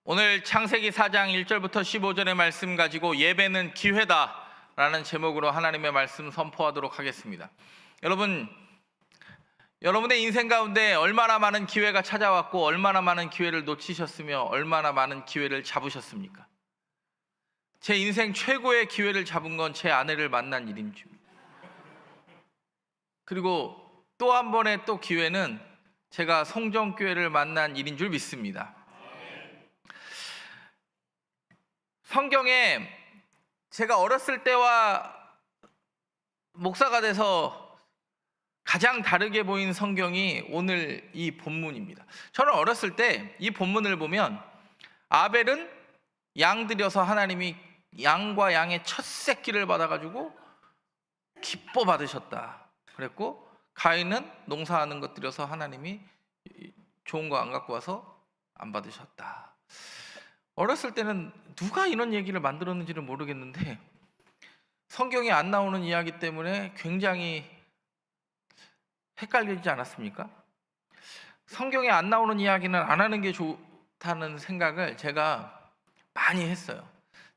오늘 창세기 4장 1절부터 15절의 말씀 가지고 예배는 기회다 라는 제목으로 하나님의 말씀 선포하도록 하겠습니다. 여러분의 인생 가운데 얼마나 많은 기회가 찾아왔고 얼마나 많은 기회를 놓치셨으며 얼마나 많은 기회를 잡으셨습니까? 제 인생 최고의 기회를 잡은 건 제 아내를 만난 일인 줄, 그리고 또 한 번의 또 기회는 제가 송정교회를 만난 일인 줄 믿습니다. 성경에 제가 어렸을 때와 목사가 돼서 가장 다르게 보인 성경이 오늘 이 본문입니다. 저는 어렸을 때 이 본문을 보면 아벨은 양 들여서 하나님이 양과 양의 첫 새끼를 받아가지고 기뻐 받으셨다 그랬고, 가인은 농사하는 것 들여서 하나님이 좋은 거 안 갖고 와서 안 받으셨다. 어렸을 때는 누가 이런 얘기를 만들었는지는 모르겠는데 성경에 안 나오는 이야기 때문에 굉장히 헷갈리지 않았습니까? 성경에 안 나오는 이야기는 안 하는 게 좋다는 생각을 제가 많이 했어요.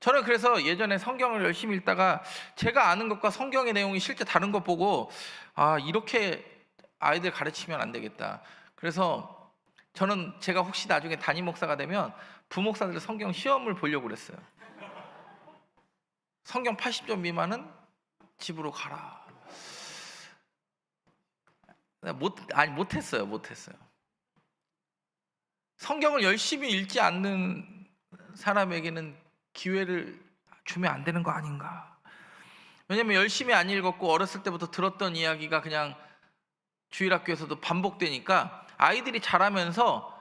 저는 그래서 예전에 성경을 열심히 읽다가 제가 아는 것과 성경의 내용이 실제 다른 것 보고 이렇게 아이들 가르치면 안 되겠다. 그래서 저는 제가 혹시 나중에 담임 목사가 되면 부목사들 성경 시험을 보려고 그랬어요. 성경 80점 미만은 집으로 가라. 못했어요. 성경을 열심히 읽지 않는 사람에게는 기회를 주면 안 되는 거 아닌가. 왜냐면 열심히 안 읽었고 어렸을 때부터 들었던 이야기가 그냥 주일학교에서도 반복되니까 아이들이 자라면서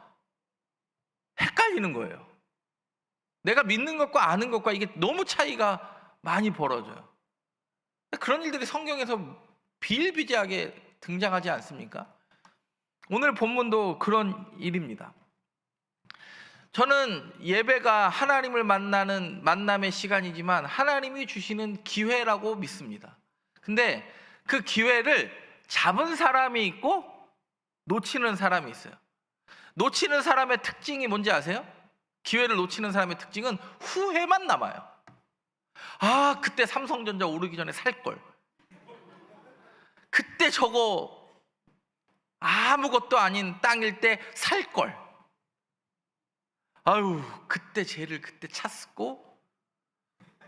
헷갈리는 거예요. 내가 믿는 것과 아는 것과 이게 너무 차이가 많이 벌어져요. 그런 일들이 성경에서 비일비재하게 등장하지 않습니까? 오늘 본문도 그런 일입니다. 저는 예배가 하나님을 만나는 만남의 시간이지만 하나님이 주시는 기회라고 믿습니다. 근데 그 기회를 잡은 사람이 있고 놓치는 사람이 있어요. 놓치는 사람의 특징이 뭔지 아세요? 기회를 놓치는 사람의 특징은 후회만 남아요. 그때 삼성전자 오르기 전에 살걸. 그때 저거 아무것도 아닌 땅일 때 살걸. 그때 쟤를 그때 찼고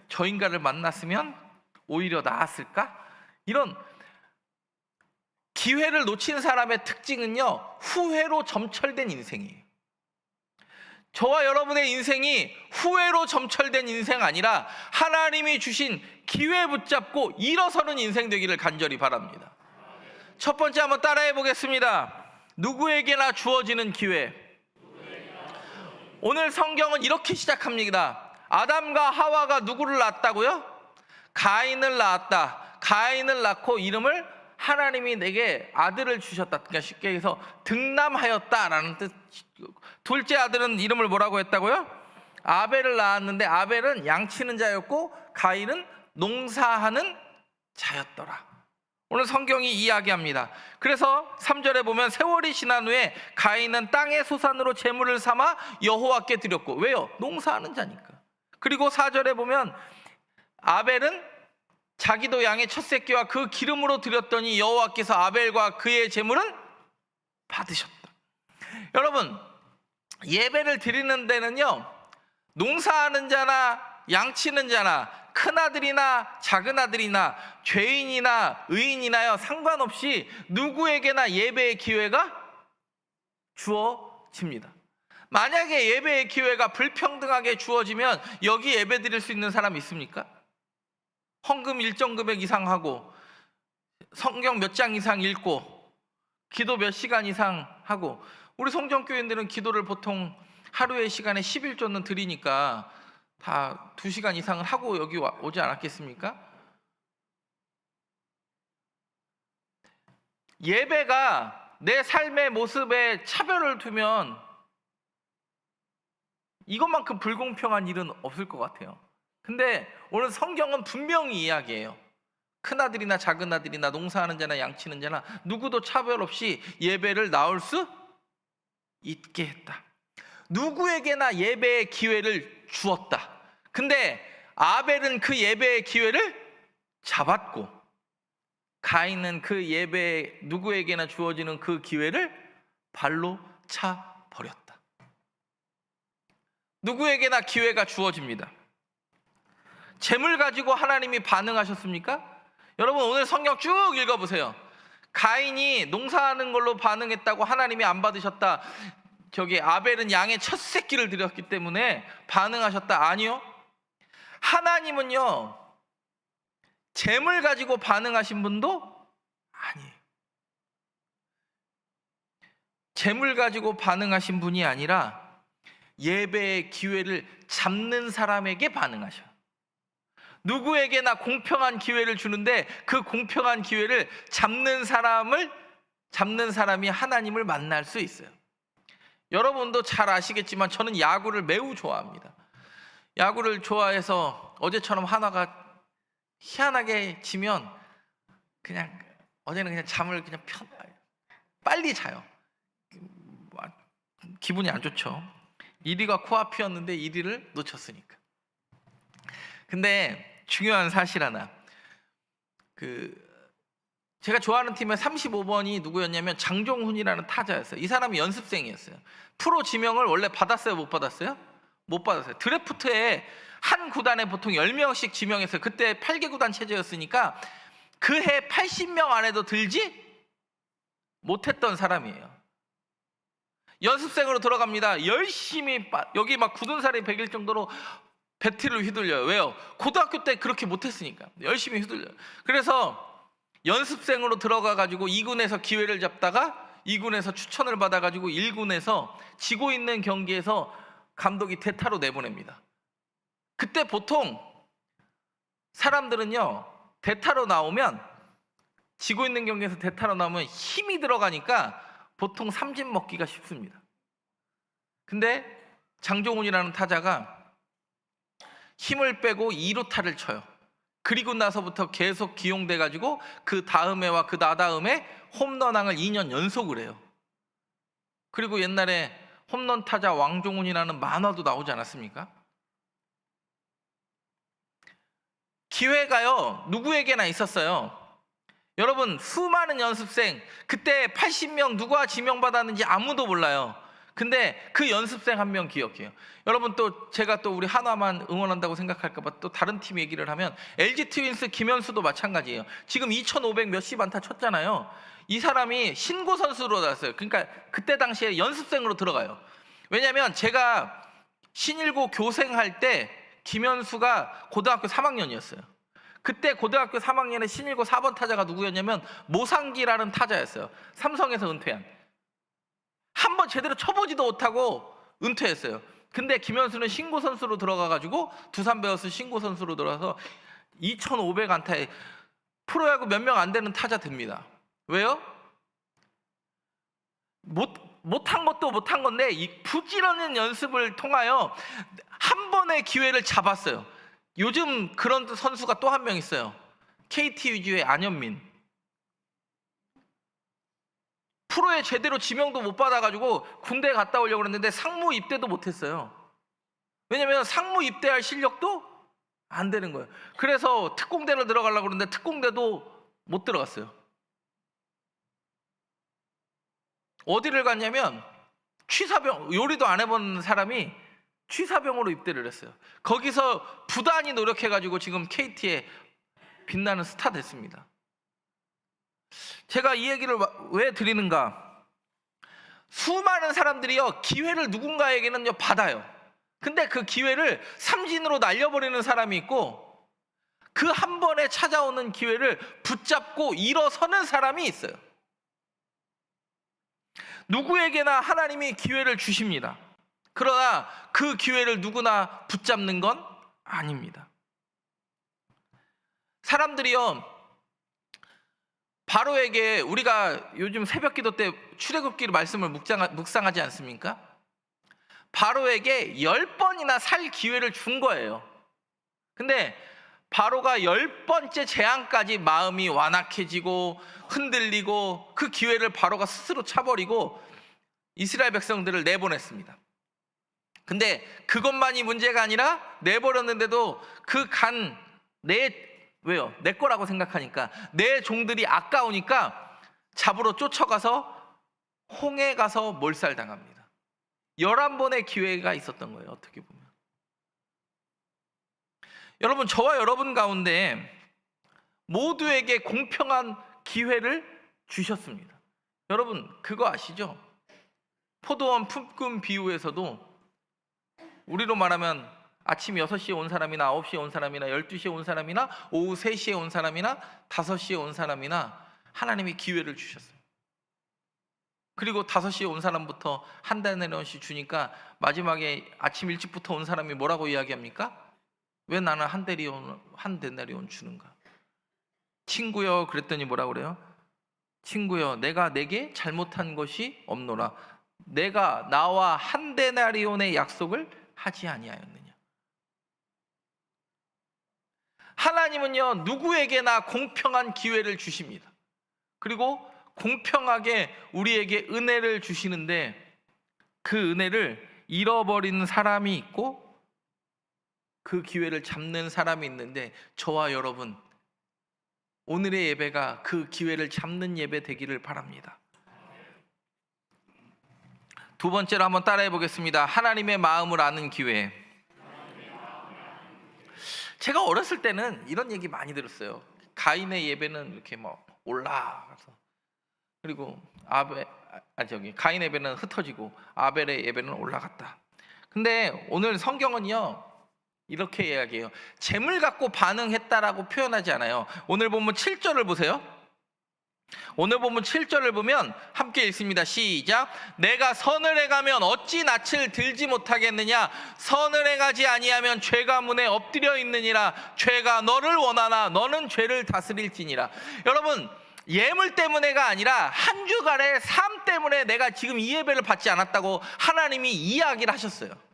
저 인간을 만났으면 오히려 나았을까? 이런 기회를 놓친 사람의 특징은요, 후회로 점철된 인생이에요. 저와 여러분의 인생이 후회로 점철된 인생 아니라 하나님이 주신 기회 붙잡고 일어서는 인생 되기를 간절히 바랍니다. 첫 번째 한번 따라해 보겠습니다. 누구에게나 주어지는 기회. 오늘 성경은 이렇게 시작합니다. 아담과 하와가 누구를 낳았다고요? 가인을 낳았다. 가인을 낳고 이름을 하나님이 내게 아들을 주셨다. 그러니까 쉽게 해서 등남하였다라는 뜻. 둘째 아들은 이름을 뭐라고 했다고요? 아벨을 낳았는데 아벨은 양치는 자였고 가인은 농사하는 자였더라. 오늘 성경이 이야기합니다. 그래서 3절에 보면 세월이 지난 후에 가인은 땅의 소산으로 제물을 삼아 여호와께 드렸고, 왜요? 농사하는 자니까. 그리고 4절에 보면 아벨은 자기도 양의 첫 새끼와 그 기름으로 드렸더니 여호와께서 아벨과 그의 제물은 받으셨다. 여러분, 예배를 드리는 데는요, 농사하는 자나 양치는 자나 큰아들이나 작은아들이나 죄인이나 의인이나요, 상관없이 누구에게나 예배의 기회가 주어집니다. 만약에 예배의 기회가 불평등하게 주어지면 여기 예배 드릴 수 있는 사람 있습니까? 헌금 일정 금액 이상 하고 성경 몇 장 이상 읽고 기도 몇 시간 이상 하고, 우리 성전교인들은 기도를 보통 하루의 시간에 11조는 드리니까 다 2시간 이상을 하고 여기 오지 않았겠습니까? 예배가 내 삶의 모습에 차별을 두면 이것만큼 불공평한 일은 없을 것 같아요. 근데 오늘 성경은 분명히 이야기해요. 큰아들이나 작은아들이나 농사하는 자나 양치는 자나 누구도 차별 없이 예배를 나올 수 있게 했다. 누구에게나 예배의 기회를 주었다. 근데 아벨은 그 예배의 기회를 잡았고, 가인은 그 예배에 누구에게나 주어지는 그 기회를 발로 차 버렸다. 누구에게나 기회가 주어집니다. 재물 가지고 하나님이 반응하셨습니까? 여러분 오늘 성경 쭉 읽어보세요. 가인이 농사하는 걸로 반응했다고 하나님이 안 받으셨다. 저기 아벨은 양의 첫 새끼를 드렸기 때문에 반응하셨다. 아니요. 하나님은요, 재물 가지고 반응하신 분도 아니에요. 재물 가지고 반응하신 분이 아니라 예배의 기회를 잡는 사람에게 반응하셔요. 누구에게나 공평한 기회를 주는데 그 공평한 기회를 잡는 사람이 하나님을 만날 수 있어요. 여러분도 잘 아시겠지만 저는 야구를 매우 좋아합니다. 야구를 좋아해서 어제처럼 한화가 희한하게 지면 그냥 어제는 그냥 잠을 그냥 빨리 자요. 기분이 안 좋죠. 1위가 코앞이었는데 1위를 놓쳤으니까. 근데 중요한 사실 하나, 제가 좋아하는 팀의 35번이 누구였냐면 장종훈이라는 타자였어요. 이 사람이 연습생이었어요. 프로 지명을 원래 받았어요, 못 받았어요? 못 받았어요. 드래프트에 한 구단에 보통 10명씩 지명했어요. 그때 8개 구단 체제였으니까 그 해 80명 안에도 들지 못했던 사람이에요. 연습생으로 들어갑니다. 열심히 여기 막 굳은 살이 배길 정도로 배트를 휘둘려요. 왜요? 고등학교 때 그렇게 못했으니까 열심히 휘둘려요. 그래서 연습생으로 들어가가지고 2군에서 기회를 잡다가 2군에서 추천을 받아가지고 1군에서 지고 있는 경기에서 감독이 대타로 내보냅니다. 그때 보통 사람들은요, 대타로 나오면, 지고 있는 경기에서 대타로 나오면 힘이 들어가니까 보통 삼진 먹기가 쉽습니다. 근데 장종훈이라는 타자가 힘을 빼고 2루타를 쳐요. 그리고 나서부터 계속 기용돼 가지고 그 다음에와 그 다다음에 홈런왕을 2년 연속을 해요. 그리고 옛날에 홈런 타자 왕종훈이라는 만화도 나오지 않았습니까? 기회가요, 누구에게나 있었어요. 여러분, 수많은 연습생, 그때 80명 누가 지명받았는지 아무도 몰라요. 근데 그 연습생 한 명 기억해요. 여러분, 또 제가 또 우리 한화만 응원한다고 생각할까봐 또 다른 팀 얘기를 하면 LG 트윈스 김현수도 마찬가지예요. 지금 2,500 몇십 안타 쳤잖아요. 이 사람이 신고 선수로 나왔어요. 그러니까 그때 당시에 연습생으로 들어가요. 왜냐하면 제가 신일고 교생할 때 김현수가 고등학교 3학년이었어요. 그때 고등학교 3학년에 신일고 4번 타자가 누구였냐면 모상기라는 타자였어요. 삼성에서 은퇴한. 한번 제대로 쳐보지도 못하고 은퇴했어요. 근데 김현수는 신고 선수로 들어가가지고 두산 베어스 신고 선수로 들어가서 2,500 안타에 프로야구 몇 명 안 되는 타자 됩니다. 왜요? 못한 것도 못한 건데 이 부지런한 연습을 통하여 한 번의 기회를 잡았어요. 요즘 그런 선수가 또 한 명 있어요. KT 위즈의 안현민. 프로에 제대로 지명도 못 받아가지고 군대에 갔다 오려고 했는데 상무 입대도 못했어요. 왜냐면 상무 입대할 실력도 안 되는 거예요. 그래서 특공대를 들어가려고 그러는데 특공대도 못 들어갔어요. 어디를 갔냐면 취사병, 요리도 안 해본 사람이 취사병으로 입대를 했어요. 거기서 부단히 노력해가지고 지금 KT에 빛나는 스타 됐습니다. 제가 이 얘기를 왜 드리는가? 수많은 사람들이요, 기회를 누군가에게는요 받아요. 근데 그 기회를 삼진으로 날려버리는 사람이 있고, 그 한 번에 찾아오는 기회를 붙잡고 일어서는 사람이 있어요. 누구에게나 하나님이 기회를 주십니다. 그러나 그 기회를 누구나 붙잡는 건 아닙니다. 사람들이요, 바로에게, 우리가 요즘 새벽기도 때 출애굽기 말씀을 묵상하지 않습니까? 바로에게 10번이나 살 기회를 준 거예요. 근데 바로가 10번째 재앙까지 마음이 완악해지고 흔들리고 그 기회를 바로가 스스로 차버리고 이스라엘 백성들을 내보냈습니다. 근데 그것만이 문제가 아니라 내버렸는데도 왜요? 내 거라고 생각하니까, 내 종들이 아까우니까 잡으러 쫓아가서 홍해 가서 몰살당합니다. 11번의 기회가 있었던 거예요, 어떻게 보면. 여러분, 저와 여러분 가운데 모두에게 공평한 기회를 주셨습니다. 여러분, 그거 아시죠? 포도원 품꾼 비유에서도 우리로 말하면 아침 6시에 온 사람이나 9시에 온 사람이나 12시에 온 사람이나 오후 3시에 온 사람이나 5시에 온 사람이나 하나님이 기회를 주셨어요. 그리고 5시에 온 사람부터 한 데나리온씩 주니까 마지막에 아침 일찍부터 온 사람이 뭐라고 이야기합니까? 왜 나는 한 데나리온 주는가? 친구여, 그랬더니 뭐라고 그래요? 친구여, 내가 내게 잘못한 것이 없노라. 내가 나와 한 데나리온의 약속을 하지 아니하였느냐. 하나님은요, 누구에게나 공평한 기회를 주십니다. 그리고 공평하게 우리에게 은혜를 주시는데, 그 은혜를 잃어버리는 사람이 있고 그 기회를 잡는 사람이 있는데, 저와 여러분, 오늘의 예배가 그 기회를 잡는 예배 되기를 바랍니다. 두 번째로 한번 따라해 보겠습니다. 하나님의 마음을 아는 기회. 제가 어렸을 때는 이런 얘기 많이 들었어요. 가인의 예배는 이렇게 뭐 올라가서, 그리고 가인의 예배는 흩어지고 아벨의 예배는 올라갔다. 근데 오늘 성경은요, 이렇게 이야기해요. 재물 갖고 반응했다라고 표현하지 않아요. 오늘 본문 7절을 보세요. 오늘 본문 7절을 보면 함께 읽습니다. 시작. 내가 선을 행하면 어찌 낯을 들지 못하겠느냐? 선을 행하지 아니하면 죄가 문에 엎드려 있느니라. 죄가 너를 원하나 너는 죄를 다스릴지니라. 여러분, 예물 때문에가 아니라 한 주간의 삶 때문에 내가 지금 이 예배를 받지 않았다고 하나님이 이야기를 하셨어요.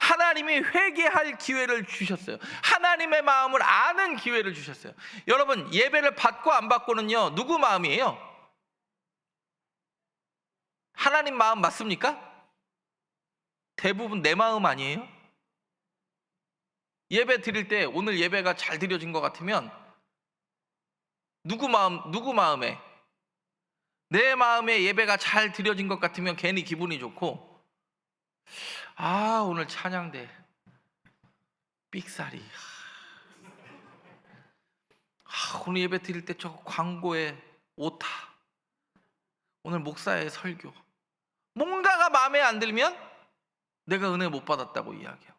하나님이 회개할 기회를 주셨어요. 하나님의 마음을 아는 기회를 주셨어요. 여러분, 예배를 받고 안 받고는요, 누구 마음이에요? 하나님 마음 맞습니까? 대부분 내 마음 아니에요? 예배 드릴 때 오늘 예배가 잘 드려진 것 같으면 누구 마음에? 내 마음에 예배가 잘 드려진 것 같으면 괜히 기분이 좋고, 오늘 찬양대 삑사리, 오늘 예배 드릴 때 저 광고에 오타, 오늘 목사의 설교, 뭔가가 마음에 안 들면 내가 은혜 못 받았다고 이야기하고.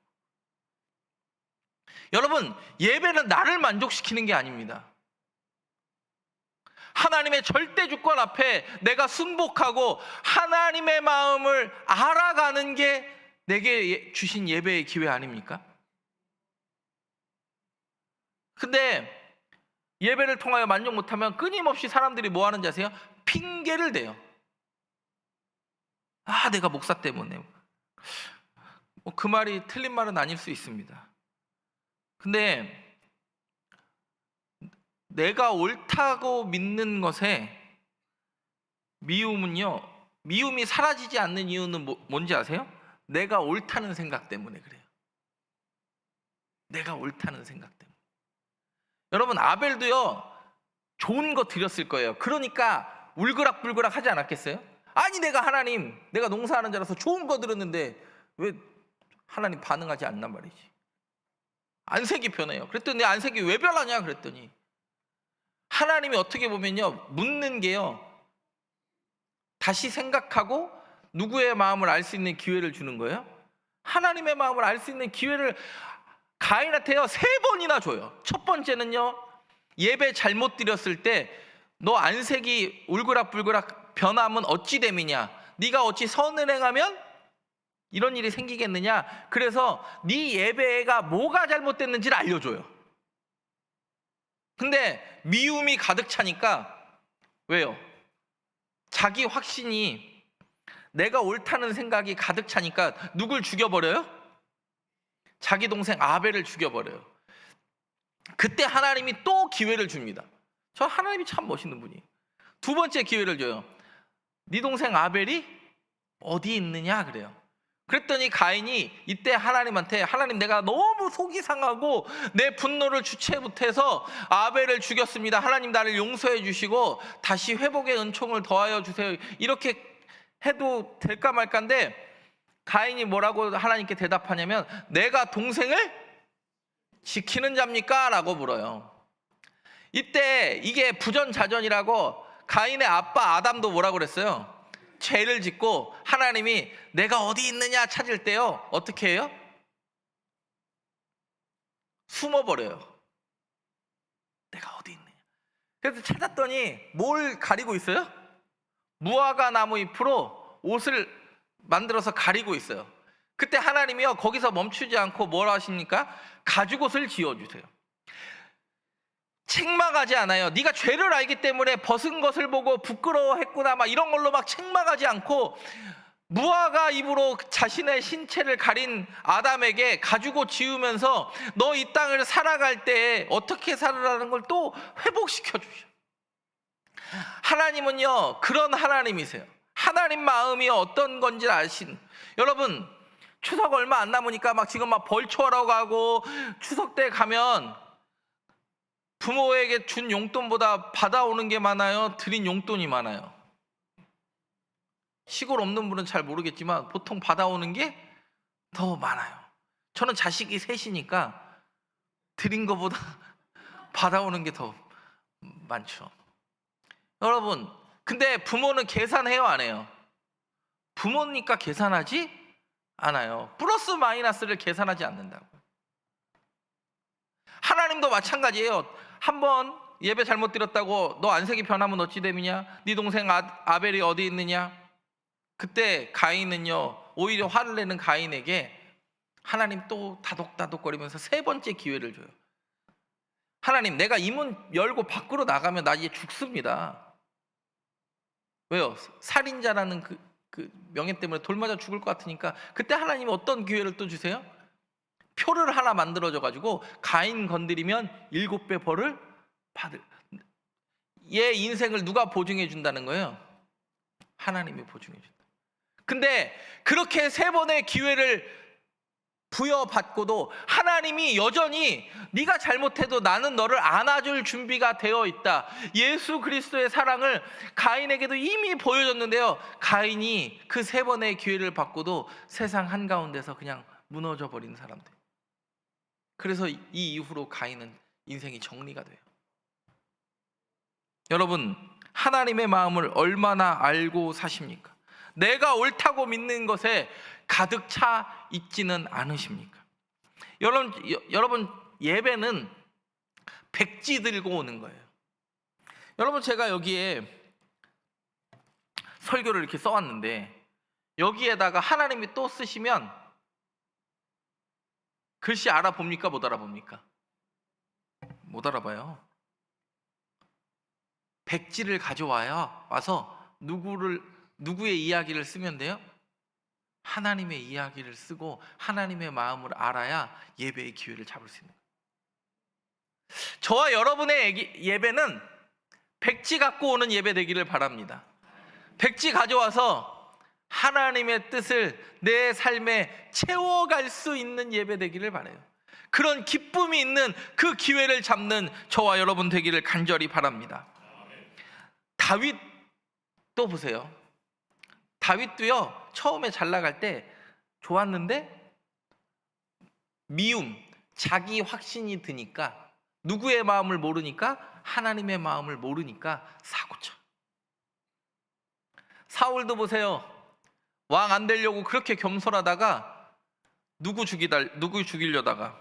여러분, 예배는 나를 만족시키는 게 아닙니다. 하나님의 절대 주권 앞에 내가 순복하고 하나님의 마음을 알아가는 게 내게 주신 예배의 기회 아닙니까? 근데 예배를 통하여 만족 못하면 끊임없이 사람들이 뭐 하는지 아세요? 핑계를 대요. 내가 목사 때문에. 그 말이 틀린 말은 아닐 수 있습니다. 근데 내가 옳다고 믿는 것에 미움이 사라지지 않는 이유는 뭔지 아세요? 내가 옳다는 생각 때문에 그래요. 내가 옳다는 생각 때문에. 여러분, 아벨도요, 좋은 거 드렸을 거예요. 그러니까 울그락불그락 하지 않았겠어요? 아니, 내가 농사하는 자라서 좋은 거 드렸는데 왜 하나님 반응하지 않난 말이지. 안색이 변해요. 그랬더니 내 안색이 왜 변하냐 그랬더니, 하나님이 어떻게 보면요, 묻는 게요, 다시 생각하고 누구의 마음을 알 수 있는 기회를 주는 거예요. 하나님의 마음을 알 수 있는 기회를 가인한테요 3번이나 줘요. 첫 번째는요, 예배 잘못 드렸을 때 너 안색이 울그락불그락 변함은 어찌 됨이냐? 네가 어찌 선을 행하면 이런 일이 생기겠느냐? 그래서 네 예배가 뭐가 잘못됐는지를 알려줘요. 근데 미움이 가득 차니까, 왜요? 자기 확신이, 내가 옳다는 생각이 가득 차니까 누굴 죽여버려요? 자기 동생 아벨을 죽여버려요. 그때 하나님이 또 기회를 줍니다. 저 하나님이 참 멋있는 분이에요. 두 번째 기회를 줘요. 네 동생 아벨이 어디 있느냐 그래요. 그랬더니 가인이 이때 하나님한테, 하나님 내가 너무 속이 상하고 내 분노를 주체 못해서 아벨을 죽였습니다. 하나님 나를 용서해 주시고 다시 회복의 은총을 더하여 주세요. 이렇게 해도 될까 말까인데 가인이 뭐라고 하나님께 대답하냐면 내가 동생을 지키는 자입니까? 라고 물어요. 이때 이게 부전자전이라고 가인의 아빠 아담도 뭐라고 그랬어요? 죄를 짓고 하나님이 내가 어디 있느냐 찾을 때요 어떻게 해요? 숨어버려요. 내가 어디 있느냐. 그래서 찾았더니 뭘 가리고 있어요? 무화과 나무 잎으로 옷을 만들어서 가리고 있어요. 그때 하나님이요 거기서 멈추지 않고 뭐라 하십니까? 가죽옷을 지어주세요. 책망하지 않아요. 네가 죄를 알기 때문에 벗은 것을 보고 부끄러워했구나 막 이런 걸로 막 책망하지 않고 무화과 잎으로 자신의 신체를 가린 아담에게 가죽옷 지우면서 너 이 땅을 살아갈 때 어떻게 살으라는 걸 또 회복시켜 주셔. 하나님은요 그런 하나님이세요. 하나님 마음이 어떤 건지 아신. 여러분 추석 얼마 안 남으니까 막 지금 막 벌초하러 가고 추석 때 가면 부모에게 준 용돈보다 받아오는 게 많아요? 드린 용돈이 많아요? 시골 없는 분은 잘 모르겠지만 보통 받아오는 게 더 많아요. 저는 자식이 셋이니까 드린 것보다 받아오는 게 더 많죠. 여러분 근데 부모는 계산해요 안 해요? 부모니까 계산하지 않아요. 플러스 마이너스를 계산하지 않는다고. 하나님도 마찬가지예요. 한번 예배 잘못 드렸다고 너 안색이 변하면 어찌 됨이냐? 네 동생 아벨이 어디 있느냐? 그때 가인은요 오히려 화를 내는 가인에게 하나님 또 다독다독거리면서 세 번째 기회를 줘요. 하나님 내가 이 문 열고 밖으로 나가면 나 이제 죽습니다. 왜요? 살인자라는 그 명예 때문에 돌 맞아 죽을 것 같으니까. 그때 하나님이 어떤 기회를 또 주세요? 표를 하나 만들어줘 가지고 가인 건드리면 7배 벌을 받을. 얘 인생을 누가 보증해 준다는 거예요? 하나님이 보증해 준다. 근데 그렇게 세 번의 기회를 부여받고도 하나님이 여전히 네가 잘못해도 나는 너를 안아줄 준비가 되어 있다. 예수 그리스도의 사랑을 가인에게도 이미 보여줬는데요 가인이 그 세 번의 기회를 받고도 세상 한가운데서 그냥 무너져 버린 사람들. 그래서 이 이후로 가인은 인생이 정리가 돼요. 여러분 하나님의 마음을 얼마나 알고 사십니까? 내가 옳다고 믿는 것에 가득 차 있지는 않으십니까? 여러분 예배는 백지 들고 오는 거예요. 여러분 제가 여기에 설교를 이렇게 써왔는데 여기에다가 하나님이 또 쓰시면 글씨 알아봅니까? 못 알아봅니까? 못 알아봐요. 백지를 와서 누구의 이야기를 쓰면 돼요? 하나님의 이야기를 쓰고 하나님의 마음을 알아야 예배의 기회를 잡을 수 있는 거예요. 저와 여러분의 예배는 백지 갖고 오는 예배 되기를 바랍니다. 백지 가져와서 하나님의 뜻을 내 삶에 채워갈 수 있는 예배 되기를 바라요. 그런 기쁨이 있는 그 기회를 잡는 저와 여러분 되기를 간절히 바랍니다. 다윗도 보세요. 다윗도요 처음에 잘 나갈 때 좋았는데 미움, 자기 확신이 드니까 누구의 마음을 모르니까 하나님의 마음을 모르니까 사고쳐. 사울도 보세요. 왕 안 되려고 그렇게 겸손하다가 누구 죽이려다가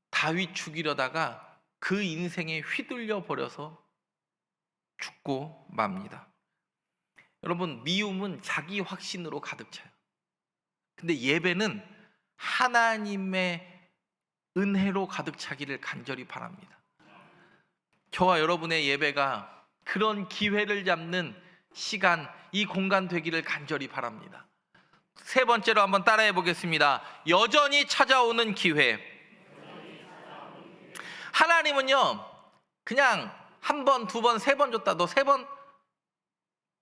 다윗 죽이려다가 그 인생에 휘둘려 버려서 죽고 맙니다. 여러분 미움은 자기 확신으로 가득 차요. 근데 예배는 하나님의 은혜로 가득 차기를 간절히 바랍니다. 저와 여러분의 예배가 그런 기회를 잡는 시간, 이 공간 되기를 간절히 바랍니다. 세 번째로 한번 따라해 보겠습니다. 여전히 찾아오는 기회. 하나님은요 그냥 한 번, 두 번, 세 번 줬다. 너 세 번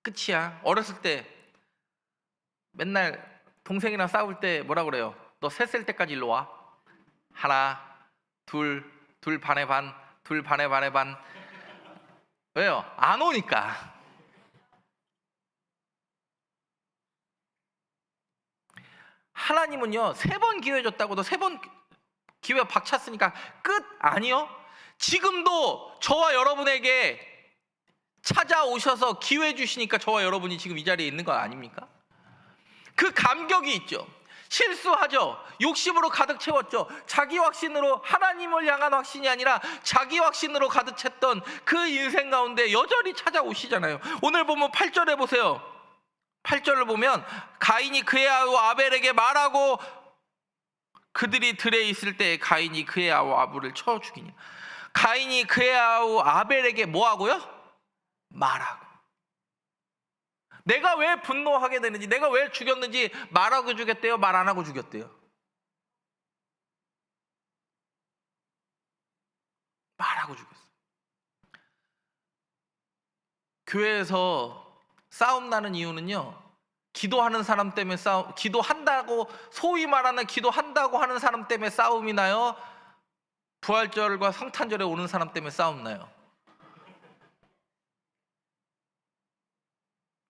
끝이야. 어렸을 때 맨날 동생이랑 싸울 때 뭐라 그래요? 너 셋 셀 때까지 일로 와. 하나, 둘, 둘 반에 반, 둘 반에 반에 반. 왜요? 안 오니까. 하나님은요, 3번 기회 줬다고도 3번 기회 박찼으니까 끝? 아니요. 지금도 저와 여러분에게 찾아오셔서 기회 주시니까 저와 여러분이 지금 이 자리에 있는 거 아닙니까? 그 감격이 있죠. 실수하죠. 욕심으로 가득 채웠죠. 자기 확신으로, 하나님을 향한 확신이 아니라 자기 확신으로 가득 찼던 그 인생 가운데 여전히 찾아오시잖아요. 오늘 보면 8절에 보세요. 8절을 보면 가인이 그의 아우 아벨에게 말하고 그들이 들에 있을 때 가인이 그의 아우 아벨을 쳐 죽이니. 가인이 그의 아우 아벨에게 뭐하고요? 말하고. 내가 왜 분노하게 되는지, 내가 왜 죽였는지 말하고 죽였대요? 말 안 하고 죽였대요? 말하고 죽였어요. 교회에서 싸움 나는 이유는요, 기도하는 사람 때문에 기도한다고, 소위 말하는 기도한다고 하는 사람 때문에 싸움이 나요? 부활절과 성탄절에 오는 사람 때문에 싸움 나요?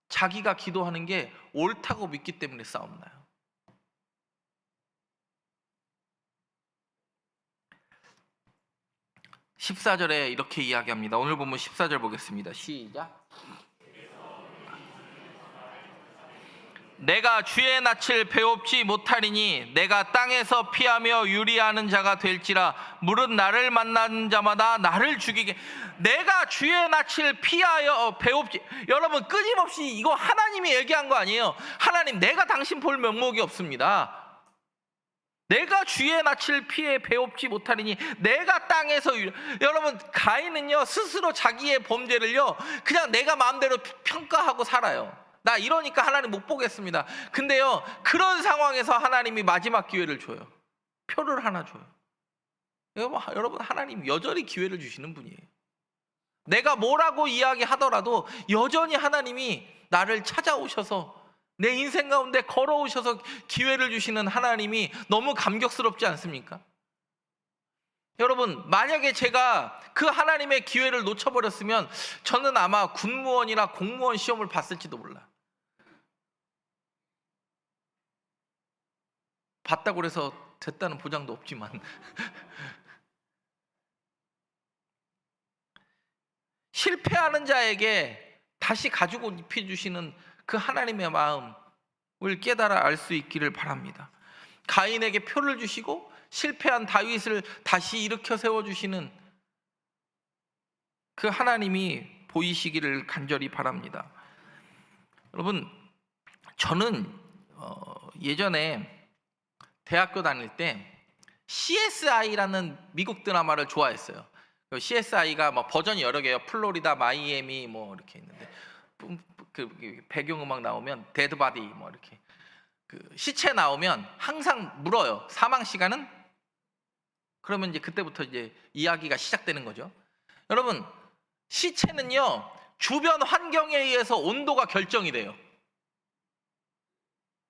자기가 기도하는 게 옳다고 믿기 때문에 싸움 나요. (14절에) 이렇게 이야기합니다. 오늘 보면 14절 보겠습니다. 시작. 내가 주의 낯을 배웁지 못하리니 내가 땅에서 피하며 유리하는 자가 될지라. 무릇 나를 만나는 자마다 나를 죽이게. 내가 주의 낯을 피하여 배웁지. 여러분, 끊임없이 이거 하나님이 얘기한 거 아니에요. 하나님, 내가 당신 볼 면목이 없습니다. 내가 주의 낯을 피해 배웁지 못하리니 내가 땅에서 여러분, 가인은요 스스로 자기의 범죄를요 그냥 내가 마음대로 평가하고 살아요. 나 이러니까 하나님 못 보겠습니다. 근데요, 그런 상황에서 하나님이 마지막 기회를 줘요. 표를 하나 줘요. 여러분, 하나님 여전히 기회를 주시는 분이에요. 내가 뭐라고 이야기하더라도 여전히 하나님이 나를 찾아오셔서 내 인생 가운데 걸어오셔서 기회를 주시는 하나님이 너무 감격스럽지 않습니까? 여러분, 만약에 제가 그 하나님의 기회를 놓쳐버렸으면 저는 아마 군무원이나 공무원 시험을 봤을지도 몰라. 봤다고 해서 됐다는 보장도 없지만 실패하는 자에게 다시 가지고 입혀주시는 그 하나님의 마음을 깨달아 알 수 있기를 바랍니다. 가인에게 표를 주시고 실패한 다윗을 다시 일으켜 세워주시는 그 하나님이 보이시기를 간절히 바랍니다. 여러분, 저는 예전에 대학교 다닐 때 CSI라는 미국 드라마를 좋아했어요. CSI가 뭐 버전이 여러 개예요. 플로리다, 마이애미 뭐 이렇게 있는데 그 배경음악 나오면 데드바디 뭐 이렇게 그 시체 나오면 항상 물어요. 사망 시간은? 그러면 이제 그때부터 이제 이야기가 시작되는 거죠. 여러분, 시체는요 주변 환경에 의해서 온도가 결정이 돼요.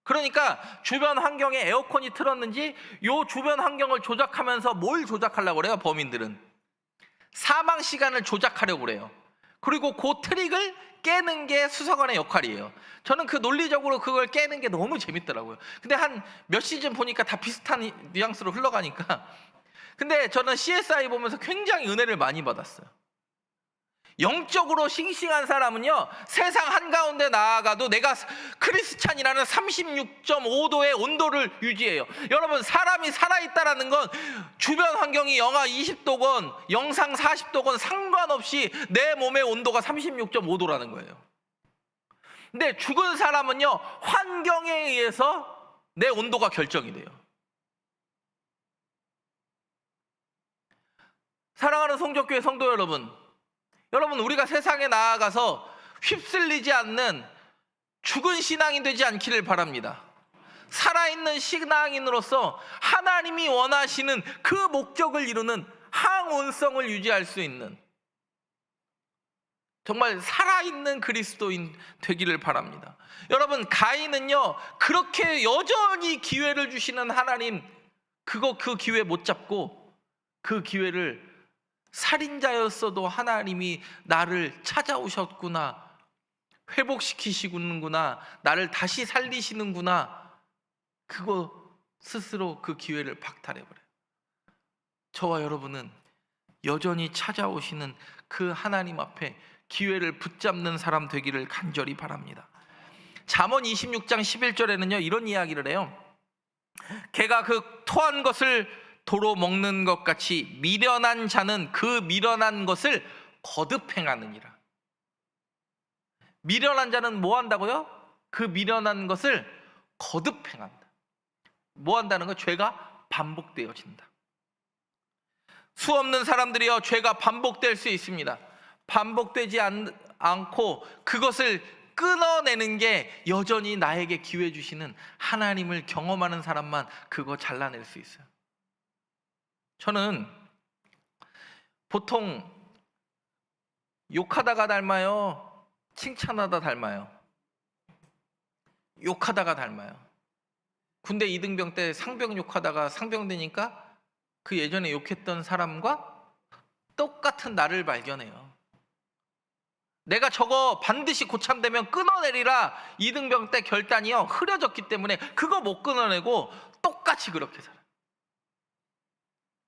그러니까 주변 환경에 에어컨이 틀었는지 요 주변 환경을 조작하면서 뭘 조작하려고 그래요? 범인들은 사망 시간을 조작하려고 그래요. 그리고 그 트릭을 깨는 게 수사관의 역할이에요. 저는 그 논리적으로 그걸 깨는 게 너무 재밌더라고요. 근데 한 몇 시즌 보니까 다 비슷한 뉘앙스로 흘러가니까. 근데 저는 CSI 보면서 굉장히 은혜를 많이 받았어요. 영적으로 싱싱한 사람은요 세상 한가운데 나아가도 내가 크리스찬이라는 36.5도의 온도를 유지해요. 여러분, 사람이 살아있다는 건 주변 환경이 영하 20도건 영상 40도건 상관없이 내 몸의 온도가 36.5도라는 거예요. 근데 죽은 사람은요 환경에 의해서 내 온도가 결정이 돼요. 사랑하는 성적교회 성도 여러분, 우리가 세상에 나아가서 휩쓸리지 않는 죽은 신앙이 되지 않기를 바랍니다. 살아있는 신앙인으로서 하나님이 원하시는 그 목적을 이루는 항온성을 유지할 수 있는, 정말 살아있는 그리스도인 되기를 바랍니다. 여러분, 가인은요 그렇게 여전히 기회를 주시는 하나님, 그 기회 못 잡고 그 기회를 살인자였어도 하나님이 나를 찾아오셨구나, 회복시키시는구나, 나를 다시 살리시는구나, 그거 스스로 그 기회를 박탈해버려요. 저와 여러분은 여전히 찾아오시는 그 하나님 앞에 기회를 붙잡는 사람 되기를 간절히 바랍니다. 잠언 26장 11절에는요 이런 이야기를 해요. 개가 그 토한 것을 도로 먹는 것 같이 미련한 자는 그 미련한 것을 거듭 행하느니라. 미련한 자는 뭐 한다고요? 그 미련한 것을 거듭 행한다. 뭐 한다는 거? 죄가 반복되어진다. 수 없는 사람들이요 죄가 반복될 수 있습니다. 반복되지 않고 그것을 끊어내는 게 여전히 나에게 기회 주시는 하나님을 경험하는 사람만 그거 잘라낼 수 있어요. 저는 보통 욕하다가 닮아요, 칭찬하다 닮아요? 욕하다가 닮아요. 군대 2등병 때 상병 욕하다가 상병되니까 그 예전에 욕했던 사람과 똑같은 나를 발견해요. 내가 저거 반드시 고참되면 끊어내리라 2등병 때 결단이요 흐려졌기 때문에 그거 못 끊어내고 똑같이 그렇게 살아요.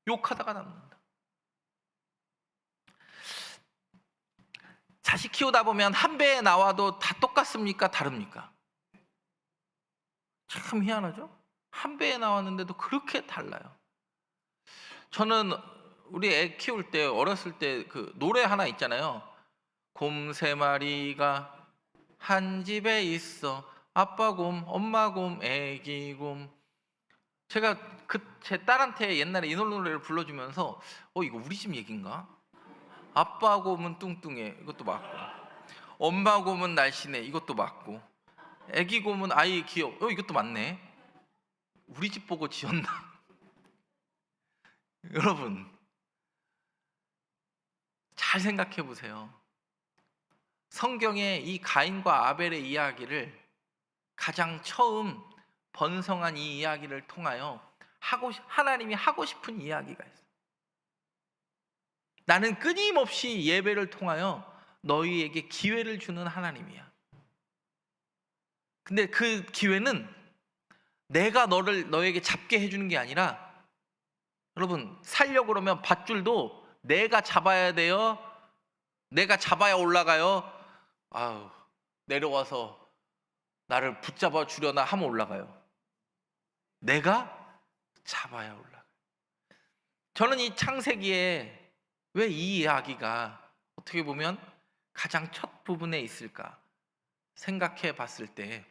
욕하다가 남는다. 자식 키우다 보면 한 배에 나와도 다 똑같습니까? 다릅니까? 참 희한하죠? 한 배에 나왔는데도 그렇게 달라요. 저는 우리 애 키울 때 어렸을 때 그 노래 하나 있잖아요. 곰 3마리가 한 집에 있어, 아빠 곰, 엄마 곰, 애기 곰. 제가 제 딸한테 옛날에 이 노래를 불러주면서 이거 우리 집 얘기인가? 아빠 곰은 뚱뚱해, 이것도 맞고, 엄마 곰은 날씬해, 이것도 맞고, 애기 곰은 아이 귀여워, 이것도 맞네. 우리 집 보고 지었나? 여러분 잘 생각해 보세요. 성경의 이 가인과 아벨의 이야기를 가장 처음 번성한 이 이야기를 통하여 하나님이 하고 싶은 이야기가 있어요. 나는 끊임없이 예배를 통하여 너희에게 기회를 주는 하나님이야. 근데 그 기회는 내가 너에게 잡게 해주는 게 아니라, 여러분 살려고 그러면 밧줄도 내가 잡아야 돼요. 내가 잡아야 올라가요. 내려와서 나를 붙잡아 주려나 하면 올라가요. 내가 잡아야 올라가요. 저는 이 창세기에 왜 이 이야기가 어떻게 보면 가장 첫 부분에 있을까 생각해 봤을 때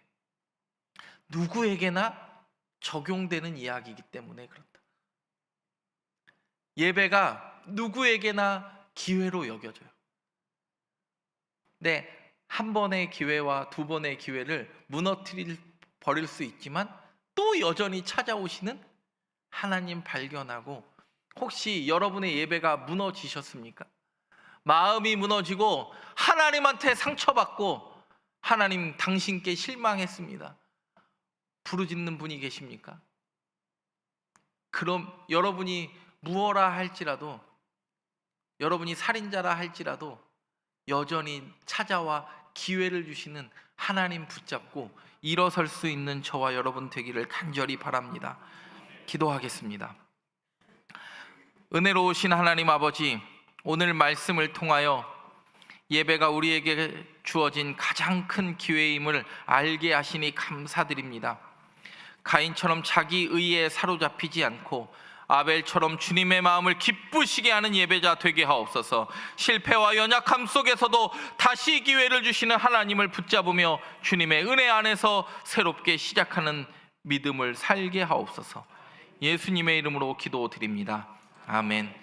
누구에게나 적용되는 이야기이기 때문에 그렇다. 예배가 누구에게나 기회로 여겨져요. 네, 한 번의 기회와 두 번의 기회를 버릴 수 있지만 또 여전히 찾아오시는 하나님 발견하고, 혹시 여러분의 예배가 무너지셨습니까? 마음이 무너지고 하나님한테 상처받고 하나님 당신께 실망했습니다. 부르짖는 분이 계십니까? 그럼 여러분이 무엇라 할지라도, 여러분이 살인자라 할지라도 여전히 찾아와 기회를 주시는 하나님 붙잡고 일어설 수 있는 저와 여러분 되기를 간절히 바랍니다. 기도하겠습니다. 은혜로우신 하나님 아버지, 오늘 말씀을 통하여 예배가 우리에게 주어진 가장 큰 기회임을 알게 하시니 감사드립니다. 가인처럼 자기 의에 사로잡히지 않고 아벨처럼 주님의 마음을 기쁘시게 하는 예배자 되게 하옵소서. 실패와 연약함 속에서도 다시 기회를 주시는 하나님을 붙잡으며 주님의 은혜 안에서 새롭게 시작하는 믿음을 살게 하옵소서. 예수님의 이름으로 기도드립니다. 아멘.